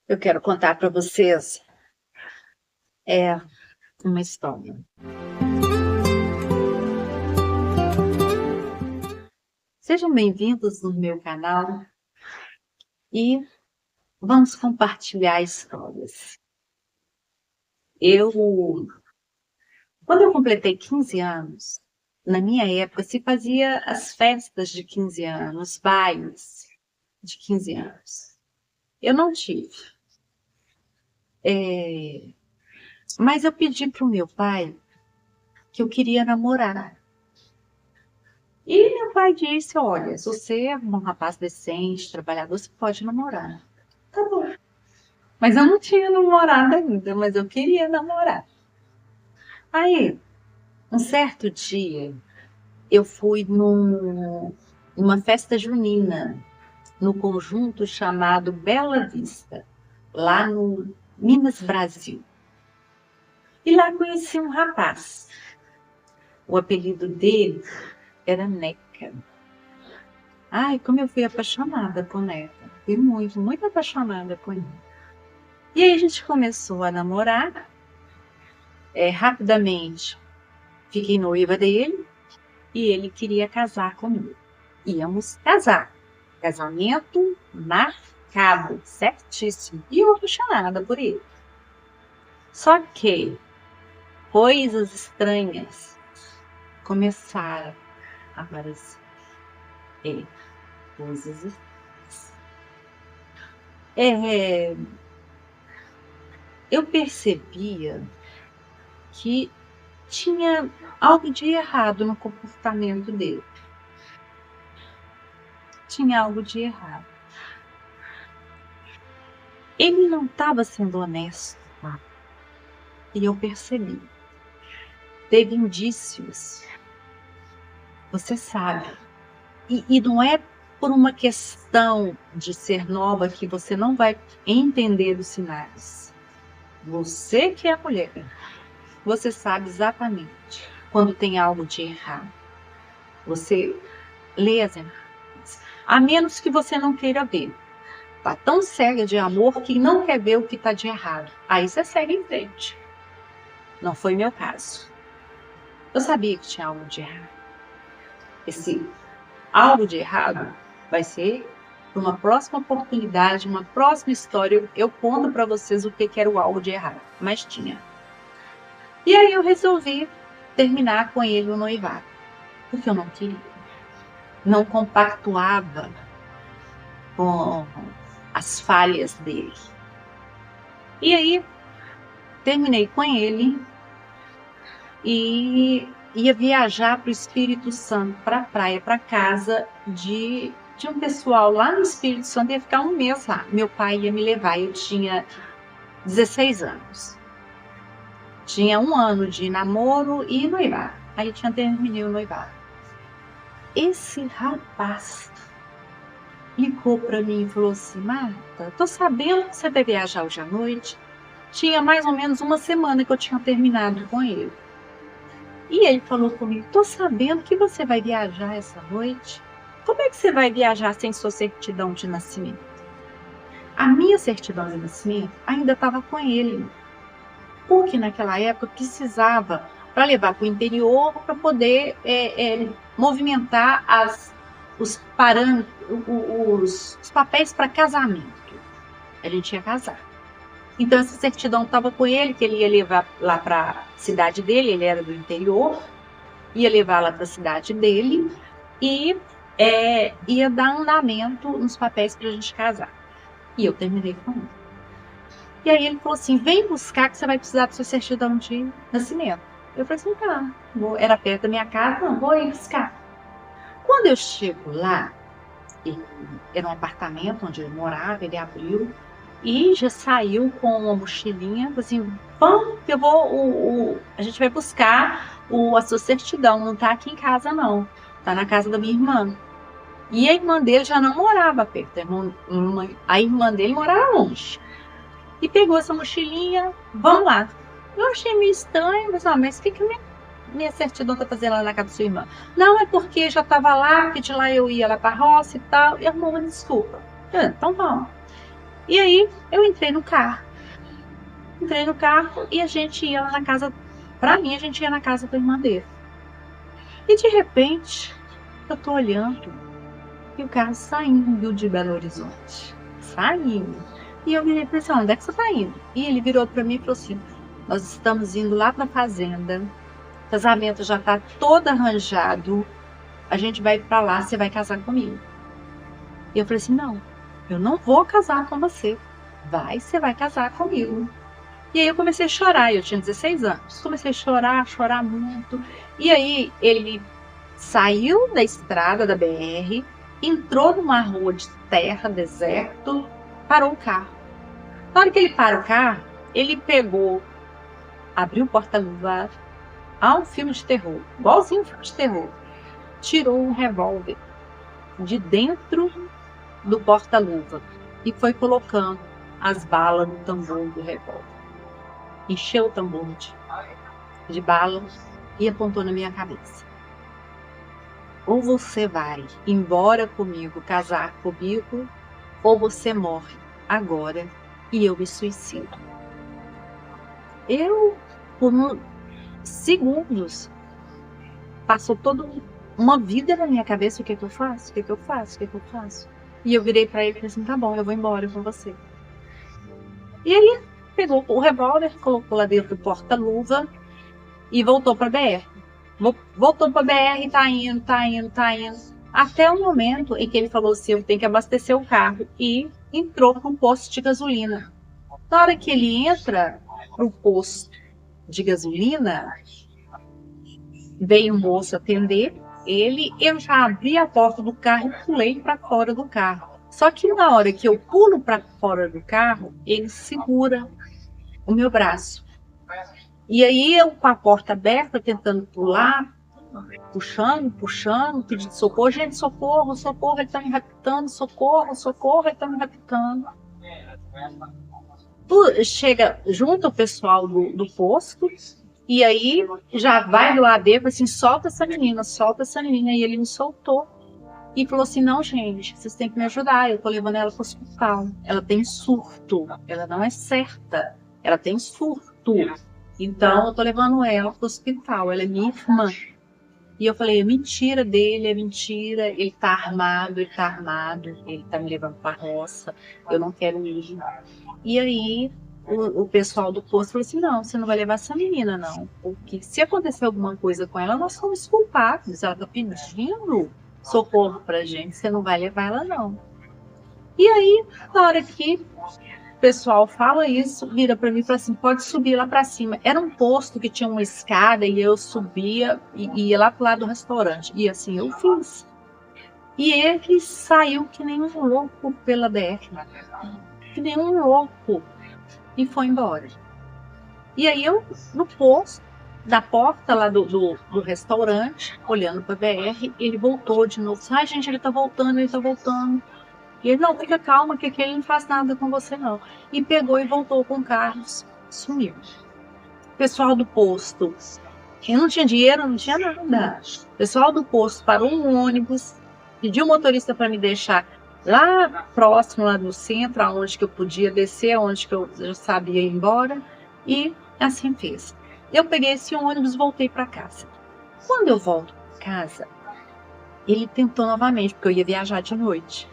Eu quero contar para vocês é uma história. Sejam bem-vindos no meu canal e vamos compartilhar histórias. Quando eu completei 15 anos, na minha época se fazia as festas de 15 anos, bailes de 15 anos. Eu não tive. Mas eu pedi para o meu pai que eu queria namorar. E meu pai disse, olha, se você é um rapaz decente, trabalhador, você pode namorar. Tá bom. Mas eu não tinha namorado ainda, mas eu queria namorar. Aí, um certo dia, eu fui numa festa junina, no conjunto chamado Bela Vista, lá no Minas Brasil. E lá conheci um rapaz. O apelido dele era Neca. Ai, como eu fui apaixonada por Neca. Fui muito, muito apaixonada por ele. E aí a gente começou a namorar. Rapidamente fiquei noiva dele e ele queria casar comigo. Íamos casar. Casamento marcado, certíssimo. E eu apaixonada por ele. Só que coisas estranhas começaram a aparecer. Coisas estranhas. Eu percebia que tinha algo de errado no comportamento dele. Tinha algo de errado. Ele não estava sendo honesto. E eu percebi. Teve indícios. Você sabe. E não é por uma questão de ser nova que você não vai entender os sinais. Você que é mulher, você sabe exatamente quando tem algo de errado. Você lê as imagens. A menos que você não queira ver. Tá tão cega de amor que não quer ver o que tá de errado. Aí você segue em frente. Não foi meu caso. Eu sabia que tinha algo de errado. Esse algo de errado vai ser uma próxima oportunidade, uma próxima história. Eu conto para vocês o que era o algo de errado. Mas tinha. E aí eu resolvi terminar com ele o noivado. Porque eu não queria. Não compactuava com as falhas dele. E aí terminei com ele e ia viajar para o Espírito Santo, para a praia, para casa de um pessoal lá no Espírito Santo. Ia ficar um mês lá. Meu pai ia me levar. Eu tinha 16 anos. Tinha 1 ano de namoro e noivado. Aí eu tinha terminado o noivado. Esse rapaz ligou para mim e falou assim: Marta, tô sabendo que você vai viajar hoje à noite. Tinha mais ou menos 1 semana que eu tinha terminado com ele. E ele falou comigo: tô sabendo que você vai viajar essa noite. Como é que você vai viajar sem sua certidão de nascimento? A minha certidão de nascimento ainda estava com ele. Porque naquela época precisava para levar para o interior para poder movimentar os parâmetros, os papéis para casamento. A gente ia casar. Então essa certidão estava com ele, que ele ia levar lá para a cidade dele, ele era do interior, ia levar lá para a cidade dele e ia dar andamento nos papéis para a gente casar. E eu terminei com ele. E aí ele falou assim: vem buscar que você vai precisar da sua certidão de nascimento. Eu falei assim: tá, era perto da minha casa, não, vou ir buscar. Quando eu chego lá, era um apartamento onde ele morava, ele abriu e já saiu com uma mochilinha, assim: vamos que eu vou, a gente vai buscar a sua certidão, não tá aqui em casa não, tá na casa da minha irmã. E a irmã dele já não morava perto, a irmã dele morava longe. E pegou essa mochilinha, vamos lá. Eu achei meio estranho, mas o que minha certidão tá fazendo lá na casa da sua irmã? Não, é porque já estava lá, que de lá eu ia lá para a roça e tal, e arrumou uma desculpa. Então vamos. E aí eu entrei no carro. Entrei no carro e a gente ia lá na casa. Pra mim, a gente ia na casa da irmã dele. E de repente, eu tô olhando e o carro saindo de Belo Horizonte. Saindo. E eu virei pra ele assim: onde é que você tá indo? E ele virou pra mim e falou assim: nós estamos indo lá pra fazenda. O casamento já tá todo arranjado. A gente vai pra lá, você vai casar comigo. E eu falei assim: não, eu não vou casar com você. Você vai casar comigo. E aí eu comecei a chorar, eu tinha 16 anos. Comecei a chorar muito. E aí ele saiu da estrada da BR, entrou numa rua de terra, deserto, parou o carro. Na hora que ele para o carro, ele pegou, abriu o porta-luva, um filme de terror, igualzinho um filme de terror. Tirou um revólver de dentro do porta-luva e foi colocando as balas no tambor do revólver. Encheu o tambor de balas e apontou na minha cabeça. Ou você vai embora comigo, casar comigo, ou você morre agora e eu me suicido. Eu, por segundos, passou toda uma vida na minha cabeça: o que é que eu faço? O que é que eu faço? O que é que eu faço? E eu virei para ele e falei assim: tá bom, eu vou embora com você. E ele pegou o revólver, colocou lá dentro do porta-luva e voltou para BR. Voltou para BR, tá indo. Até o momento em que ele falou assim: eu tenho que abastecer o carro. E entrou para um posto de gasolina. Na hora que ele entra para o posto de gasolina, veio um moço atender ele. Eu já abri a porta do carro e pulei para fora do carro. Só que na hora que eu pulo para fora do carro, ele segura o meu braço. E aí eu, com a porta aberta, tentando pular, puxando, pedindo socorro. Gente, socorro, ele tá me raptando, socorro, ele tá me raptando. Chega junto o pessoal do posto, e aí já vai do lado dele, assim: solta essa menina. E ele me soltou e falou assim: não, gente, vocês têm que me ajudar, eu tô levando ela pro hospital. Ela tem surto, ela não é certa, ela tem surto. Então eu tô levando ela pro hospital, ela é minha irmã. E eu falei: é mentira dele, é mentira, ele tá armado, ele tá me levando pra roça, eu não quero ir. E aí o pessoal do posto falou assim: não, você não vai levar essa menina não, porque se acontecer alguma coisa com ela, nós somos culpados, ela tá pedindo socorro pra gente, você não vai levar ela não. E aí, na hora que o pessoal fala isso, vira para mim e fala assim: pode subir lá para cima. Era um posto que tinha uma escada e eu subia e ia lá pro lado do restaurante. E assim eu fiz. E ele saiu que nem um louco pela BR. Que nem um louco. E foi embora. E aí eu, no posto, da porta lá do restaurante, olhando para a BR, ele voltou de novo. Ai, gente, ele tá voltando. E ele: não, fica calma, que ele não faz nada com você, não. E pegou e voltou com o carro, sumiu. O pessoal do posto, eu não tinha dinheiro, não tinha nada. O pessoal do posto parou um ônibus, pediu o motorista para me deixar lá próximo, lá no centro, aonde que eu podia descer, aonde que eu já sabia ir embora. E assim fez. Eu peguei esse ônibus e voltei para casa. Quando eu volto para casa, ele tentou novamente, porque eu ia viajar de noite.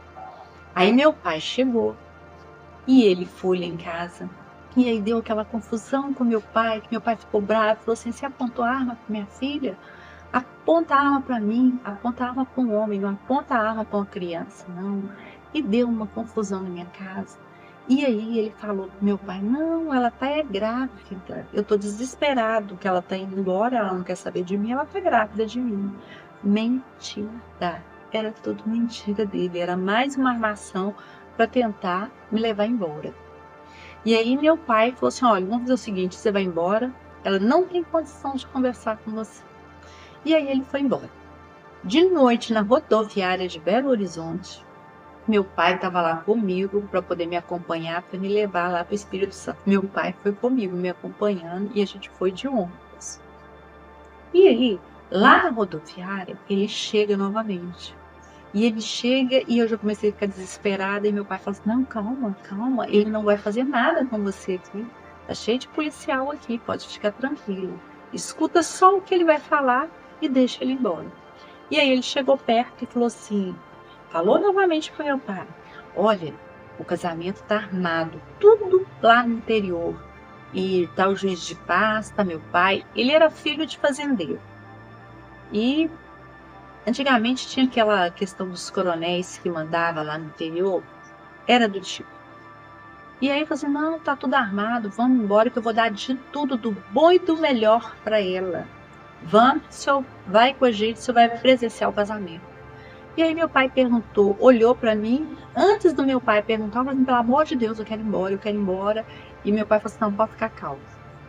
Aí meu pai chegou e ele foi lá em casa. E aí deu aquela confusão com meu pai, que meu pai ficou bravo, falou assim: você apontou a arma para minha filha? Aponta a arma para mim, aponta a arma para um homem, não aponta a arma para uma criança, não. E deu uma confusão na minha casa. E aí ele falou pro meu pai: não, ela tá grávida, eu tô desesperado que ela tá indo embora, ela não quer saber de mim, ela tá grávida de mim. Mentira. Era tudo mentira dele, era mais uma armação para tentar me levar embora. E aí meu pai falou assim: olha, vamos fazer o seguinte, você vai embora, ela não tem condição de conversar com você. E aí ele foi embora. De noite, na rodoviária de Belo Horizonte, meu pai estava lá comigo para poder me acompanhar, para me levar lá para o Espírito Santo. Meu pai foi comigo, me acompanhando, e a gente foi de ônibus. E aí, lá na rodoviária, ele chega novamente. E ele chega e eu já comecei a ficar desesperada e meu pai fala assim: "Não, calma, calma, ele não vai fazer nada com você aqui. Tá cheio de policial aqui, pode ficar tranquilo. Escuta só o que ele vai falar e deixa ele embora". E aí ele chegou perto e falou assim, falou novamente para o meu pai: "Olha, o casamento tá armado, tudo lá no interior. E tá o juiz de paz, tá meu pai". Ele era filho de fazendeiro. E antigamente tinha aquela questão dos coronéis que mandava lá no interior, era do tipo. E aí eu falei assim: "Não, tá tudo armado, vamos embora que eu vou dar de tudo, do bom e do melhor para ela. Vamos, o senhor vai com a gente, o senhor vai presenciar o casamento". E aí meu pai perguntou, olhou para mim, antes do meu pai perguntar, eu falei assim: "Pelo amor de Deus, eu quero ir embora, eu quero ir embora". E meu pai falou assim: "Não, pode ficar calmo".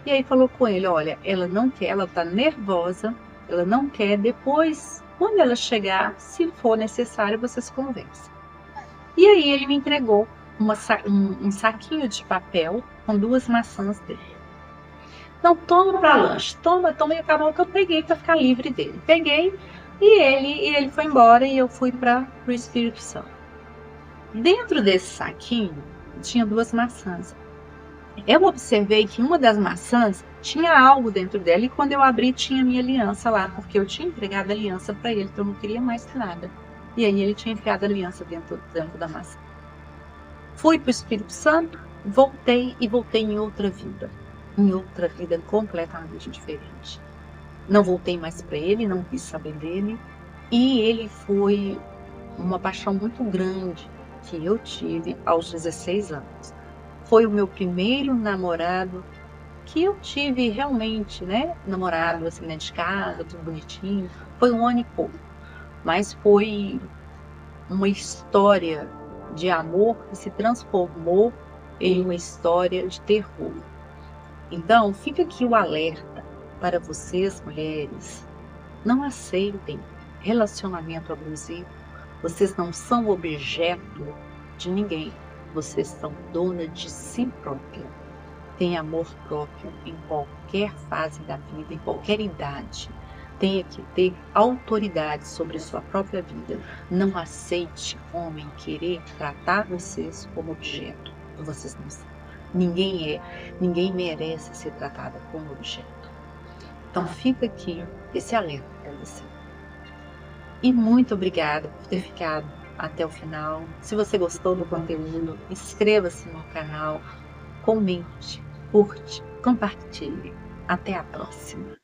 E aí falou com ele: "Olha, ela não quer, ela tá nervosa, ela não quer, depois, quando ela chegar, se for necessário, vocês conversam". E aí ele me entregou um saquinho de papel com 2 maçãs dele. "Não, toma para lanche, toma, toma", e acabou que eu peguei para ficar livre dele. Peguei e ele foi embora e eu fui para o Espírito Santo. Dentro desse saquinho tinha 2 maçãs. Eu observei que uma das maçãs tinha algo dentro dela e quando eu abri tinha minha aliança lá, porque eu tinha entregado a aliança para ele, então eu não queria mais nada. E aí ele tinha enfiado a aliança dentro da maçã. Fui para o Espírito Santo, voltei e voltei em outra vida completamente diferente. Não voltei mais para ele, não quis saber dele, e ele foi uma paixão muito grande que eu tive aos 16 anos. Foi o meu primeiro namorado que eu tive realmente, né, namorado assim dentro de casa, tudo bonitinho. Foi 1 ano e pouco, mas foi uma história de amor que se transformou em uma história de terror. Então, fica aqui o alerta para vocês, mulheres: não aceitem relacionamento abusivo. Vocês não são objeto de ninguém. Vocês são dona de si própria. Tenha amor próprio em qualquer fase da vida, em qualquer idade. Tenha que ter autoridade sobre a sua própria vida. Não aceite homem querer tratar vocês como objeto. Vocês não são. Ninguém merece ser tratada como objeto. Então fica aqui esse alerta para você. E muito obrigada por ter ficado até o final. Se você gostou do conteúdo, inscreva-se no canal, comente, curte, compartilhe. Até a próxima!